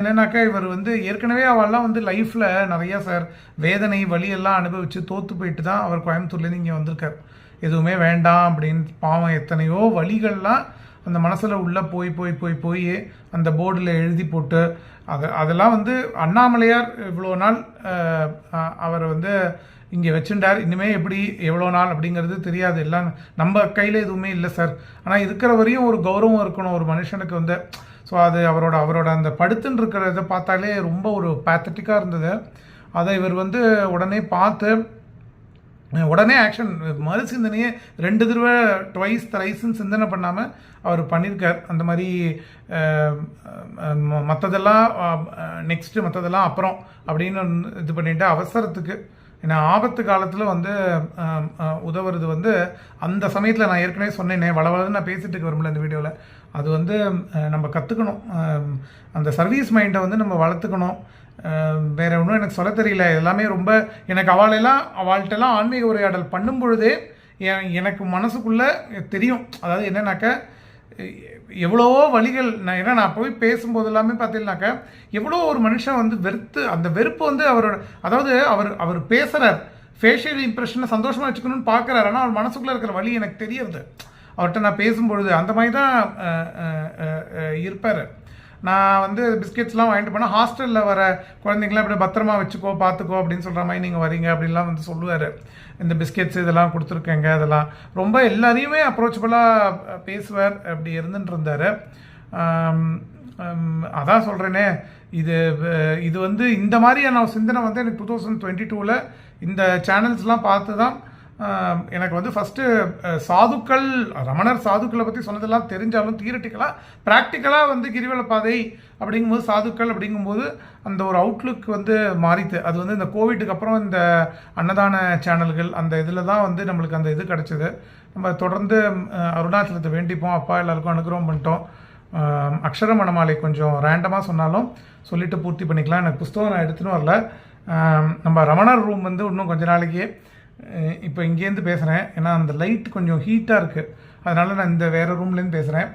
என்னன்னாக்கா இவர் வந்து ஏற்கனவே அவெல்லாம் வந்து லைஃப்பில் நிறையா சார் வேதனை வலியெல்லாம் அனுபவித்து தோற்று போயிட்டு தான் அவர் கோயம்புத்தூர்லேருந்து இங்கே வந்திருக்கார். எதுவுமே வேண்டாம் அப்படின்னு பாவம் எத்தனையோ வலிகள்லாம் அந்த மனசில் உள்ளே போய் போய் போய் போய் அந்த போர்டில் எழுதி போட்டு அதெல்லாம் வந்து அண்ணாமலையார் இவ்வளோ நாள் அவர் வந்து இங்கே வச்சுட்டார். இனிமேல் எப்படி எவ்வளோ நாள் அப்படிங்கிறது தெரியாது. எல்லாம் நம்ம கையில் எதுவுமே இல்லை சார். ஆனால் இருக்கிற வரையும் ஒரு கௌரவம் இருக்கணும் ஒரு மனுஷனுக்கு வந்து. ஸோ அது அவரோட அந்த படுத்துன்னு இருக்கிறத பார்த்தாலே ரொம்ப ஒரு பேத்தட்டிக்காக இருந்தது. அதை இவர் வந்து உடனே பார்த்து உடனே ஆக்ஷன் மறுசிந்தனையே 2 தடவை ட்வைஸ் த்ரைஸ்ன்னு சிந்தனை பண்ணாமல் அவர் பண்ணியிருக்கார். அந்த மாதிரி மற்றதெல்லாம் நெக்ஸ்ட்டு மற்றதெல்லாம் அப்புறம் அப்படின்னு இது பண்ணிட்டு அவசரத்துக்கு ஏன்னா ஆபத்து காலத்தில் வந்து உதவுறது வந்து அந்த சமயத்தில் நான் ஏற்கனவே சொன்னேனே வளவளன்னு நான் பேசிட்டு வரும்ல இந்த வீடியோவில். அது வந்து நம்ம கற்றுக்கணும். அந்த சர்வீஸ் மைண்டை வந்து நம்ம வளர்த்துக்கணும். வேறு ஒன்றும் எனக்கு சொல்ல தெரியல. எல்லாமே ரொம்ப எனக்கு அவள்கிட்டலாம் ஆன்மீக உரையாடல் பண்ணும் பொழுதே எனக்கு மனசுக்குள்ளே தெரியும். அதாவது என்னன்னாக்கா எவ்வளவோ வழிகள் நான் போய் பேசும்போது எல்லாமே பார்த்தீங்கன்னாக்கா எவ்வளோ ஒரு மனுஷன் வந்து அந்த வெறுப்பு வந்து அவரோட அதாவது அவர் பேசுகிறார் ஃபேஷியல் இம்ப்ரெஷனை சந்தோஷமாக வச்சுக்கணும்னு பார்க்குறாரு. ஆனால் அவர் மனசுக்குள்ளே இருக்கிற வழி எனக்கு தெரியறது அவர்கிட்ட நான் பேசும்பொழுது. அந்த மாதிரி தான் இருப்பார். நான் வந்து பிஸ்கெட்ஸ்லாம் வாங்கிட்டு போனால் ஹாஸ்டலில் வர குழந்தைங்களாம் இப்படி பத்திரமா வச்சுக்கோ பார்த்துக்கோ அப்படின்னு சொல்கிற மாதிரி நீங்கள் வரீங்க அப்படின்லாம் வந்து சொல்லுவார். இந்த பிஸ்கெட்ஸ் இதெல்லாம் கொடுத்துருக்கேங்க. அதெல்லாம் ரொம்ப எல்லாரையுமே அப்ரோச்சபிளாக பேசுவார். அப்படி இருந்துட்டு இருந்தார். அதான் சொல்கிறேனே இது வந்து இந்த மாதிரியான சிந்தனை வந்து எனக்கு 2022 இந்த சேனல்ஸ்லாம் பார்த்து தான் எனக்கு வந்து ஃபஸ்ட்டு சாதுக்கள் ரமணர் சாதுக்களை பற்றி சொன்னதெல்லாம் தெரிஞ்சாலும் தியரிட்டிக்கலாக ப்ராக்டிக்கலாக வந்து கிரிவல பாதை அப்படிங்கும்போது சாதுக்கள் அப்படிங்கும்போது அந்த ஒரு அவுட்லுக் வந்து மாறித்து. அது வந்து இந்த கோவிட்டுக்கு அப்புறம் இந்த அன்னதான சேனல்கள் அந்த இதில் தான் வந்து நம்மளுக்கு அந்த இது கிடச்சிது. நம்ம தொடர்ந்து அருணாச்சலத்தை வேண்டிப்போம். அப்பா எல்லாருக்கும் அனுகிரகம் பண்ணிட்டோம். அக்ஷர மணமாலை கொஞ்சம் ரேண்டமாக சொன்னாலும் சொல்லிவிட்டு பூர்த்தி பண்ணிக்கலாம். எனக்கு புஸ்தகம் நான் எடுத்துன்னு வரல. நம்ம ரமணர் ரூம் வந்து இன்னும் கொஞ்ச நாளைக்கு இப்போ இங்கேருந்து பேசுகிறேன். ஏன்னா அந்த லைட் கொஞ்சம் ஹீட்டாக இருக்குது. அதனால் நான் இந்த வேறு ரூம்லேருந்து பேசுகிறேன்.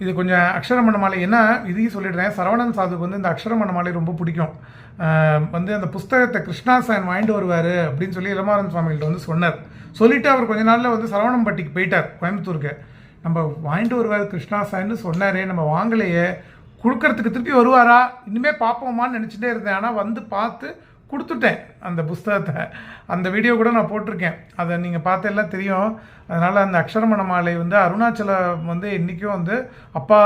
இது கொஞ்சம் அக்ஷரமண மாலை என்ன இதையும் சொல்லிடுறேன். சரவணன் சாதுக்கு வந்து இந்த அக்ஷரமண மாலை ரொம்ப பிடிக்கும். வந்து அந்த புஸ்தகத்தை கிருஷ்ணாசாயன் வாங்கிட்டு வருவார் அப்படின்னு சொல்லி இளமாறன் சுவாமிகிட்ட வந்து சொன்னார். சொல்லிவிட்டு அவர் கொஞ்ச நாளில் வந்து சரவணம்பட்டிக்கு போயிட்டார் கோயம்புத்தூருக்கு. நம்ம வாங்கிட்டு வருவார் கிருஷ்ணாசாயன்னு சொன்னாரே, நம்ம வாங்கலையே, கொடுக்கறதுக்கு திருப்பி வருவாரா இனிமேல் பார்ப்போமான்னு நினச்சிட்டே இருந்தேன். ஆனால் வந்து பார்த்து கொடுத்துட்டேன் அந்த புஸ்தகத்தை. அந்த வீடியோ கூட நான் போட்டிருக்கேன். அதை நீங்கள் பார்த்து எல்லாம் தெரியும். அதனால் அந்த அக்ஷரமண மாலை வந்து அருணாச்சலம் வந்து இன்றைக்கும் வந்து அப்பா